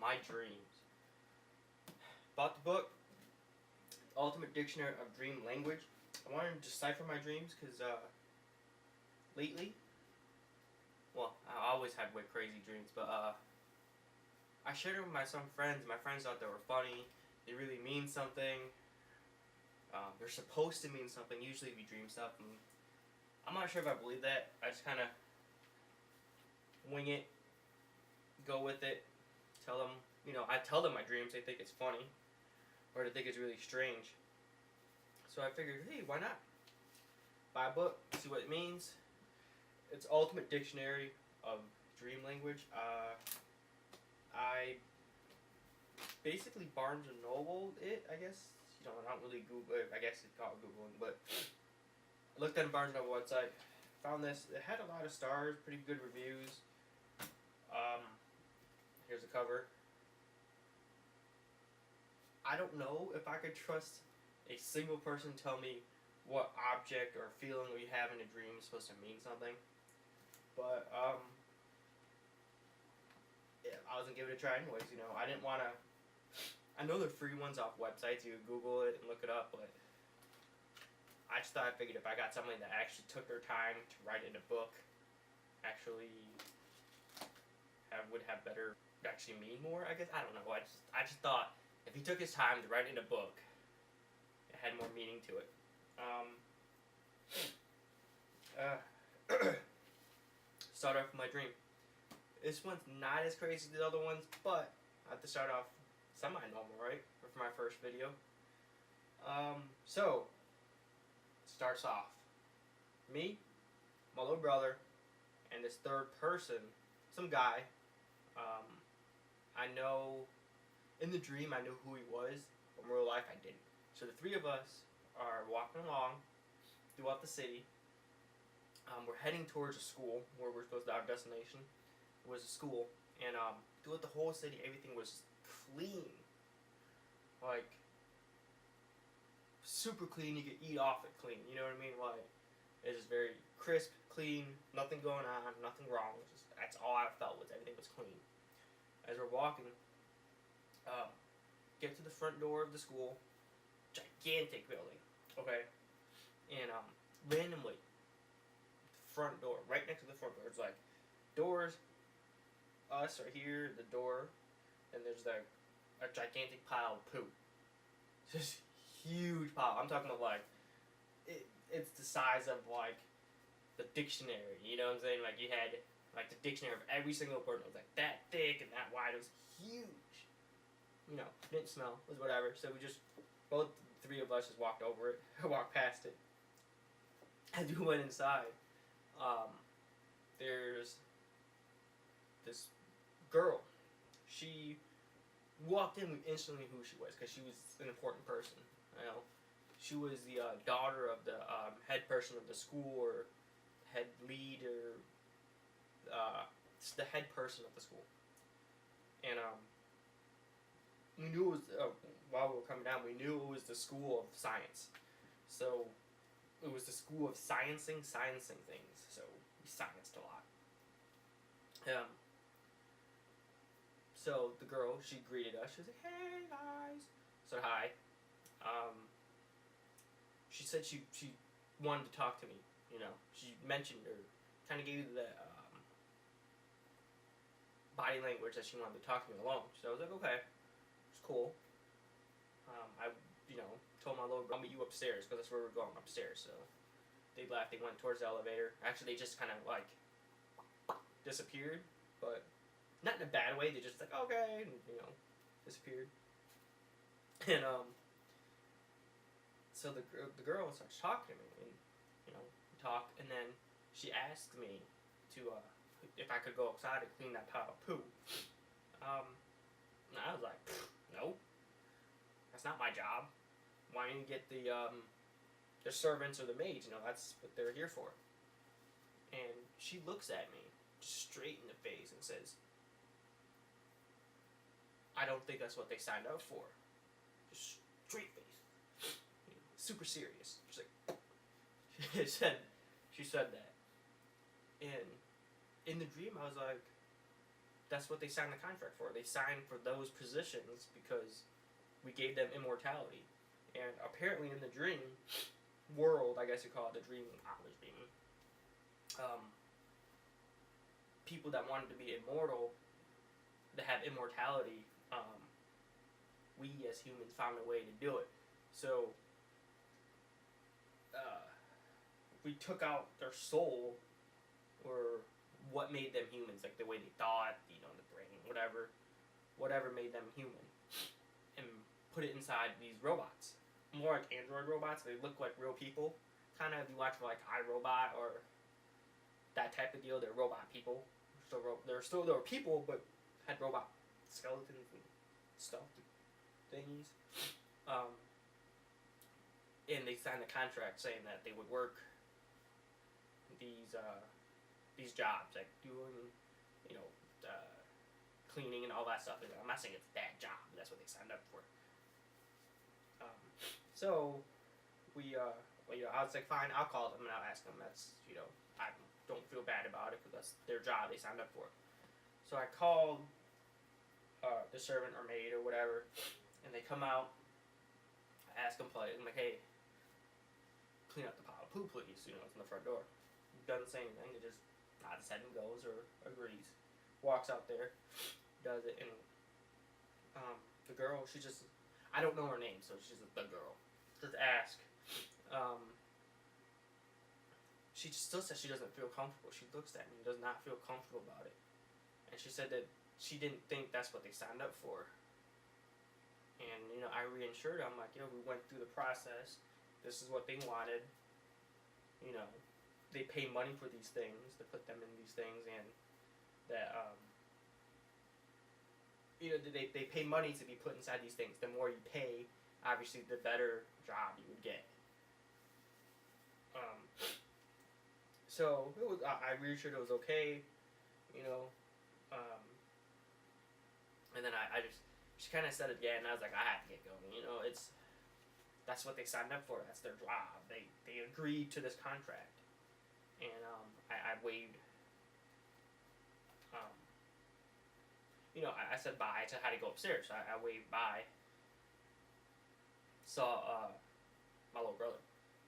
My Dreams. Bought the book, Ultimate Dictionary of Dream Language. I wanted to decipher my dreams because lately, well, I always had way crazy dreams, but I shared it with some friends. My friends thought they were funny. They really mean something. They're supposed to mean something. Usually we dream stuff, and I'm not sure if I believe that. I just kind of wing it, go with it, tell them, I tell them my dreams. They think it's funny, or they think it's really strange. So I figured, hey, why not? Buy a book, see what it means. It's Ultimate Dictionary of Dream Language. I basically Barnes and Noble it, I guess. Not really Google it. I guess it's called Googling, but I looked at the Barnes and Noble website, found this. It had a lot of stars, pretty good reviews. Here's the cover. I don't know if I could trust a single person tell me what object or feeling we have in a dream is supposed to mean something. But yeah, I was gonna give it a try anyways. I didn't want to. I know they're free ones off websites. You can Google it and look it up, but I just thought I figured if I got somebody that actually took their time to write in a book, actually would have better, actually mean more. I guess I don't know. I just thought if he took his time to write in a book, it had more meaning to it. Start off with my dream. This one's not as crazy as the other ones, but I have to start off semi-normal, right? For my first video. So, starts off. Me, my little brother, and this third person, some guy. I know, in the dream I knew who he was, but in real life I didn't. So the three of us are walking along throughout the city. We're heading towards a school where we're supposed to, our destination was a school, and throughout the whole city everything was clean, like super clean. You could eat off it clean, you know what I mean? Like it's just very crisp, clean, nothing going on, nothing wrong. That's all I felt, was everything was clean. As we're walking, get to the front door of the school, gigantic building, okay, and randomly, the front door, right next to the front door, it's like doors, us right here, the door, and there's like a gigantic pile of poop. Just huge pile. I'm talking about like it's the size of like the dictionary. You know what I'm saying? Like you had like the dictionary of every single word. It was like that thick and that wide. It was huge. Didn't smell. It was whatever. So we just both three of us just walked over it, walked past it. As we went inside, there's this girl. She walked in, we instantly knew who she was because she was an important person. She was the daughter of the head person of the school, or head lead, or the head person of the school. And we knew it was, while we were coming down, we knew it was the school of science. So it was the school of sciencing things. So we scienced a lot. So the girl, she greeted us. She was like, "Hey guys," said hi. She said she wanted to talk to me. She mentioned, or kind of gave you the body language that she wanted to talk to me alone. So I was like, okay, it's cool. I told my little brother, "I'll meet you upstairs," because that's where we're going, upstairs. So they left. They went towards the elevator. Actually, they just kind of like disappeared, but not in a bad way. They just like, okay, and disappeared. And so the girl starts talking to me, and we talk, and then she asked me to if I could go outside and clean that pile of poo. And I was like, no, that's not my job. Why don't you get the servants or the maids? That's what they're here for. And she looks at me straight in the face and says, "I don't think that's what they signed up for." Just straight face, super serious. She's like, she said that, and in the dream I was like, that's what they signed the contract for. They signed for those positions because we gave them immortality. And apparently in the dream world, I guess you call it the dream, people that wanted to be immortal, that have immortality, we as humans found a way to do it. So we took out their soul, or what made them humans, like the way they thought, the brain, whatever made them human, and put it inside these robots, more like android robots. They look like real people, kind of. If you watch like iRobot or that type of deal, they're robot people. So they were people, but had robot skeletons and stuff, thingies. And they signed a contract saying that they would work these jobs, like doing, cleaning and all that stuff. I'm not saying it's that job, but that's what they signed up for. So we, I was like, fine, I'll call them and I'll ask them. That's, I don't feel bad about it because that's their job they signed up for. So I called the servant or maid or whatever, and they come out. I ask them politely, I'm like, hey, clean up the pile of poo, please. It's in the front door. Doesn't say anything. It just nods his head and goes or agrees. Walks out there, does it, and the girl, she just, I don't know her name, so she's just the girl. Just ask. She still says she doesn't feel comfortable. She looks at me and does not feel comfortable about it. And she said that she didn't think that's what they signed up for. And, I reassured her. I'm like, we went through the process. This is what they wanted. They pay money for these things, to put them in these things, and that, they pay money to be put inside these things. The more you pay, obviously, the better job you would get. So, I reassured it was okay, and then she kind of said it again, and I was like, I have to get going, that's what they signed up for, that's their job, they agreed to this contract, and, I waved, I said bye, I had to go upstairs, so I waved bye, saw, my little brother,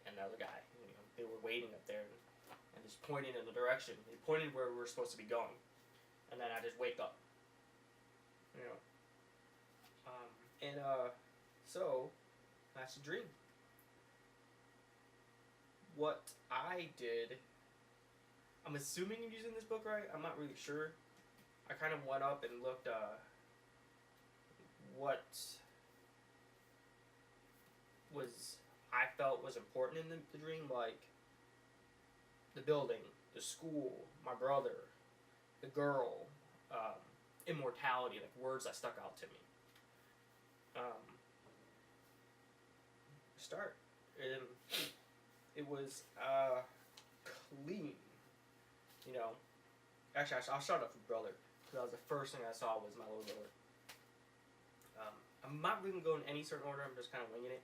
and the other guy, they were waiting up there, and just pointing in the direction, they pointed where we were supposed to be going, and then I just wake up, so, that's a dream. What I did, I'm assuming I'm using this book right, I'm not really sure. I kind of went up and looked, what I felt was important in the dream, like, the building, the school, my brother, the girl, immortality, like words that stuck out to me. It was clean, Actually, I'll start off with brother, because that was the first thing I saw was my little brother. I'm not really going in any certain order, I'm just kind of winging it,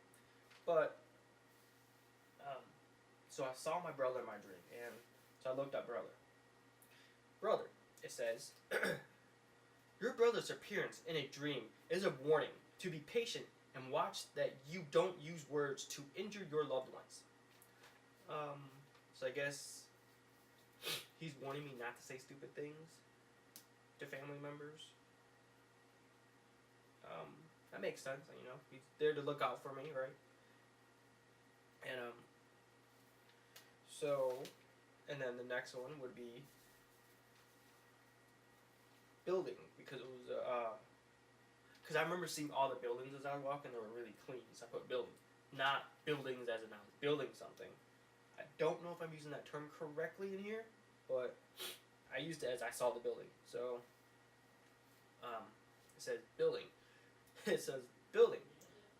but, so I saw my brother in my dream, and so I looked up brother. Brother, it says, your brother's appearance in a dream is a warning to be patient and watch that you don't use words to injure your loved ones. So I guess he's warning me not to say stupid things to family members. That makes sense, he's there to look out for me, right? And, so, and then the next one would be building, because it was, because I remember seeing all the buildings as I was walking, they were really clean, so I put building. Not buildings as in I was building something. I don't know if I'm using that term correctly in here, but I used it as I saw the building. So, it says building. It says building.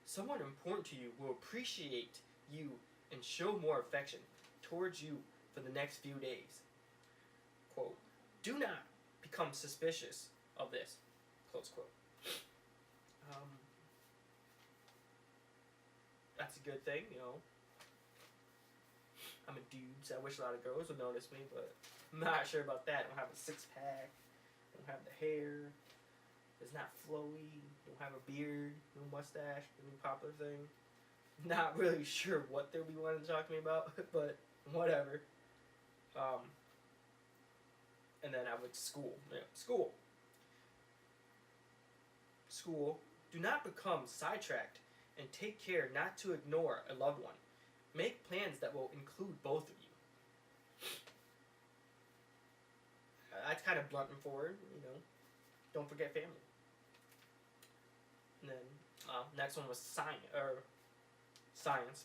Someone important to you will appreciate you and show more affection towards you for the next few days. Quote, do not become suspicious of this. Close quote. That's a good thing, I'm a dude, so I wish a lot of girls would notice me, but I'm not sure about that. I don't have a six-pack. don't have the hair, it's not flowy, don't have a beard, no mustache, the new popular thing. Not really sure what they'll be wanting to talk to me about, but whatever. And then I went to school. Yeah, school. Do not become sidetracked and take care not to ignore a loved one. Make plans that will include both of you. That's kind of blunt and forward, you know. Don't forget family. And then next one was science,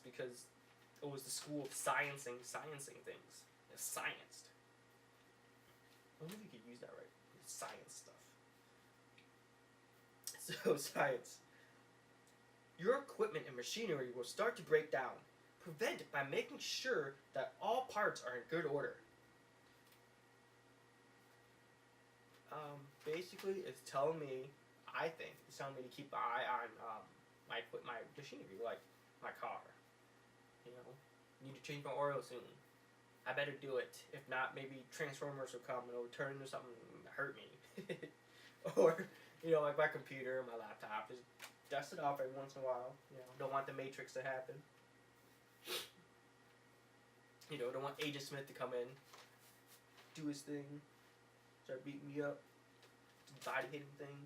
because it was the school of sciencing things. It's scienced. I wonder if you could use that right. Science stuff. So science. Your equipment and machinery will start to break down. Prevent it by making sure that all parts are in good order. Basically, it's telling me, it's telling me to keep an eye on my machinery, like my car. You know, need to change my oil soon. I better do it. If not, maybe Transformers will come and it'll turn into something to hurt me. Or, you know, like my computer, my laptop, just dust it off every once in a while. You know, don't want the Matrix to happen. You know, don't want Agent Smith to come in, do his thing, start beating me up, body hitting thing.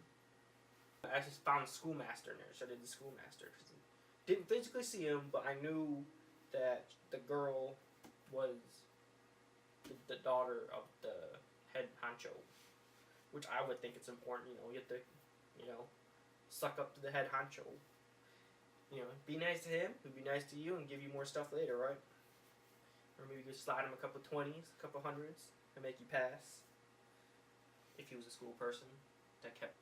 I just found schoolmaster nurse. I did the schoolmaster. Didn't physically see him, but I knew that the girl was the daughter of the head honcho, which I would think it's important. You know, you have to, you know, suck up to the head honcho. You know, be nice to him, he'll be nice to you, and give you more stuff later, right? Or maybe you could slide him a couple 20s, a couple hundreds, and make you pass. If he was a school person that kept.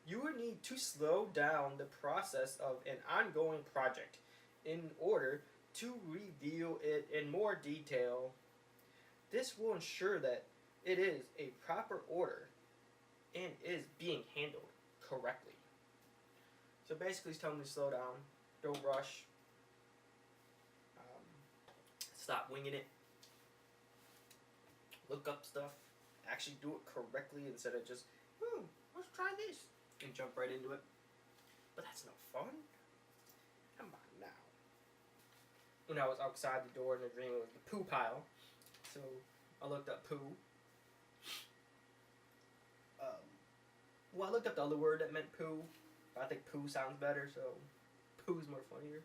You would need to slow down the process of an ongoing project in order to reveal it in more detail. This will ensure that it is a proper order and is being handled correctly. So basically, he's telling me to slow down, don't rush, stop winging it, look up stuff, actually do it correctly instead of just, let's try this, and jump right into it. But that's no fun. Come on now. When I was outside the door in the dream, it was the poo pile. So I looked up poo. Well, I looked up the other word that meant poo. But I think poo sounds better, so poo's more funnier.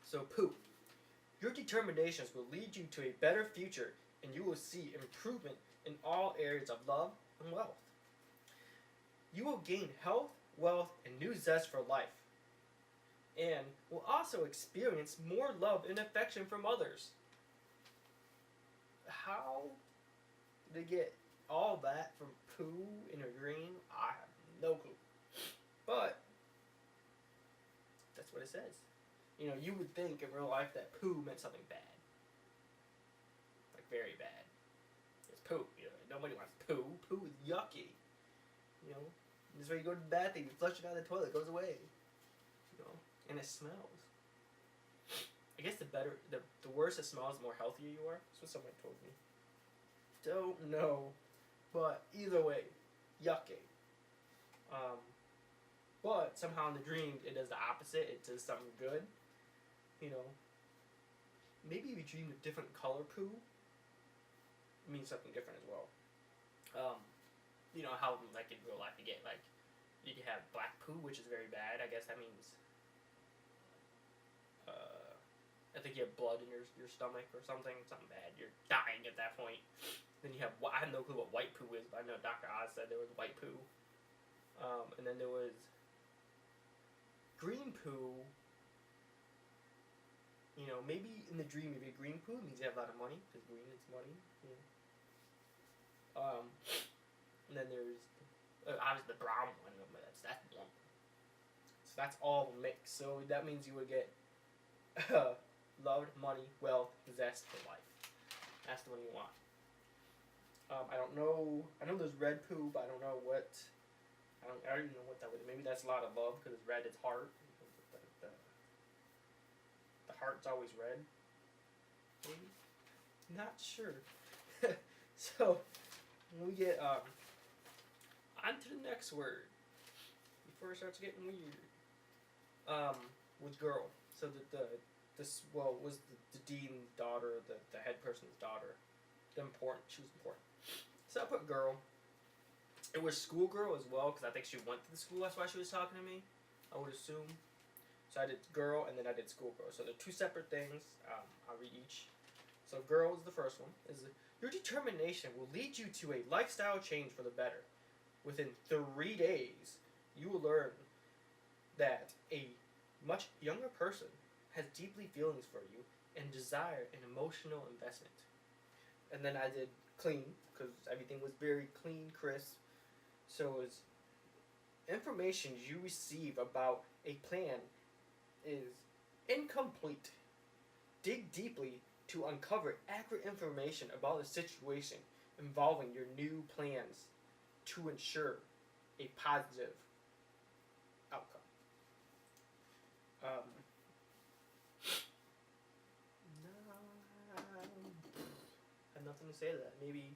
So poo. Your determinations will lead you to a better future, and you will see improvement in all areas of love and wealth. You will gain health, wealth, and new zest for life, and will also experience more love and affection from others. How did they get all that from poo in a dream? I have no clue. But that's what it says. You know, you would think in real life that poo meant something bad. Like very bad. It's poo. You know, nobody wants poo. Poo is yucky. You know, this is where you go to the bathroom, you flush it out of the toilet, it goes away. You know, and it smells. I guess the worse it smells, the more healthier you are. That's what someone told me. Don't know, but either way, yucky. But somehow in the dream it does the opposite. It does something good. You know, maybe if you dreamed of different color poo, it means something different as well. You know how like in real life you get like you can have black poo, which is very bad. I guess that means I think you have blood in your stomach or something bad. You're dying at that point. Then you have I have no clue what white poo is, but I know Dr. Oz said there was white poo. And then there was green poo. You know, maybe in the dream if you get green poo, it means you have a lot of money, because green is money. You know. And then there's obviously the brown one, but that's blunt. So that's all mixed. So that means you would get love, money, wealth, zest for life. That's the one you want. I don't know. I know there's red poo, but I don't know what. I don't even know what that would. Maybe that's a lot of love because red is heart. The heart's always red. Maybe. Not sure. So we get on to the next word before it starts getting weird. With girl. So this was the dean's daughter, the head person's daughter. She was important. So I put girl. It was schoolgirl as well because I think she went to the school. That's why she was talking to me. I would assume. So I did girl and then I did schoolgirl. So they're two separate things. I'll read each. So girl is the first one. Your determination will lead you to a lifestyle change for the better. Within 3 days, you will learn that a much younger person has deeply feelings for you and desire an emotional investment. And then I did clean because everything was very clean, crisp. So it was information you receive about a plan is incomplete. Dig deeply to uncover accurate information about the situation involving your new plans to ensure a positive outcome. I have nothing to say to that. Maybe,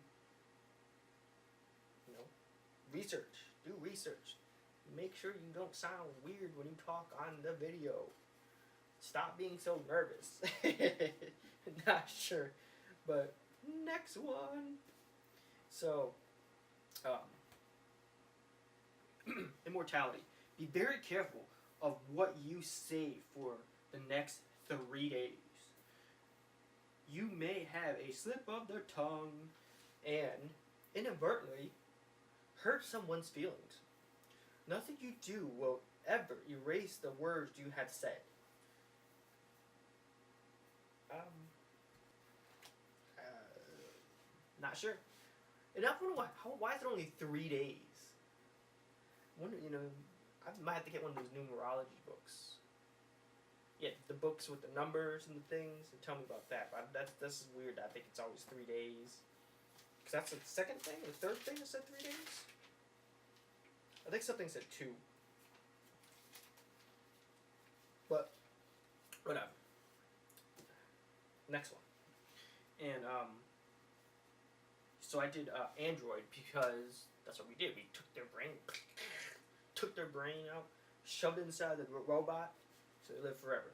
research. Do research. Make sure you don't sound weird when you talk on the video. Stop being so nervous. Not sure. But next one. So, immortality. Be very careful of what you say for the next 3 days. You may have a slip of the tongue and inadvertently hurt someone's feelings. Nothing you do will ever erase the words you have said. Not sure. And I wonder why is it only 3 days? I wonder, I might have to get one of those numerology books. Yeah, the books with the numbers and the things, and tell me about that. But that's weird. I think it's always 3 days. Because that's the second thing, the third thing that said 3 days? I think something said 2. But, whatever. Next one. And, so I did Android because that's what we did. We took their brain out, shoved it inside the robot, so they live forever.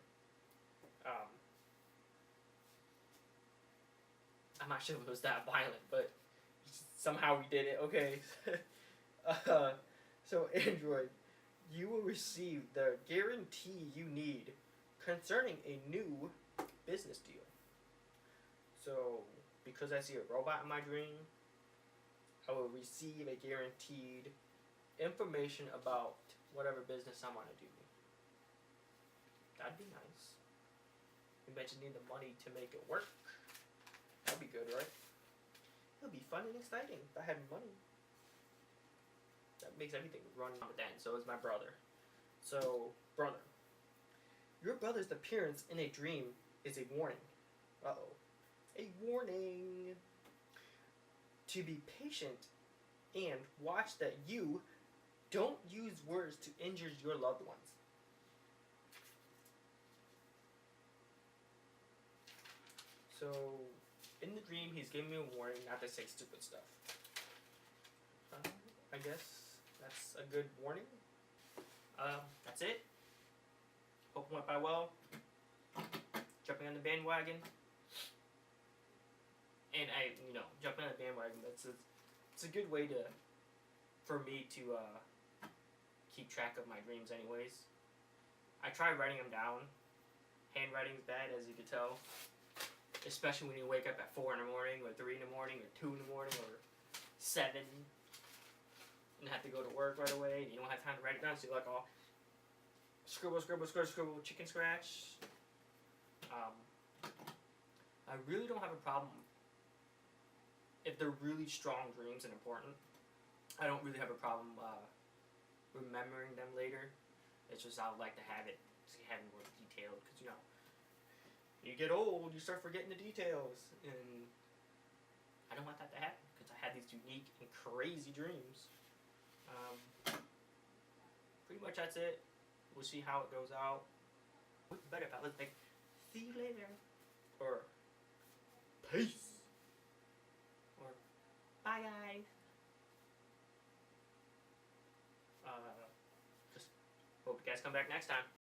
I'm not sure if it was that violent, but somehow we did it. Okay. So Android, you will receive the guarantee you need concerning a new business deal. So, because I see a robot in my dream, I will receive a guaranteed information about whatever business I want to do. That'd be nice. You mentioned need the money to make it work. That'd be good, right? It'll be fun and exciting if I had money. That makes everything run then. So is my brother. So, brother. Your brother's appearance in a dream is a warning. Uh-oh. A warning to be patient and watch that you don't use words to injure your loved ones. So, in the dream, he's giving me a warning not to say stupid stuff. I guess that's a good warning. That's it. Hope it went by well. Jumping on the bandwagon. And jumping on the bandwagon, it's a good way for me to keep track of my dreams anyways. I try writing them down. Handwriting's bad, as you can tell. Especially when you wake up at 4 in the morning, or 3 in the morning, or 2 in the morning, or 7. And have to go to work right away, and you don't have time to write it down, so you're like, oh, scribble, chicken scratch. I really don't have a problem if they're really strong dreams and important. I don't really have a problem remembering them later. It's just I would like to have it more detailed, because you get old, you start forgetting the details, and I don't want that to happen because I had these unique and crazy dreams. Pretty much that's it. We'll see how it goes out. What's better if I was like, see you later, or peace, or Bye, guys. Just hope you guys come back next time.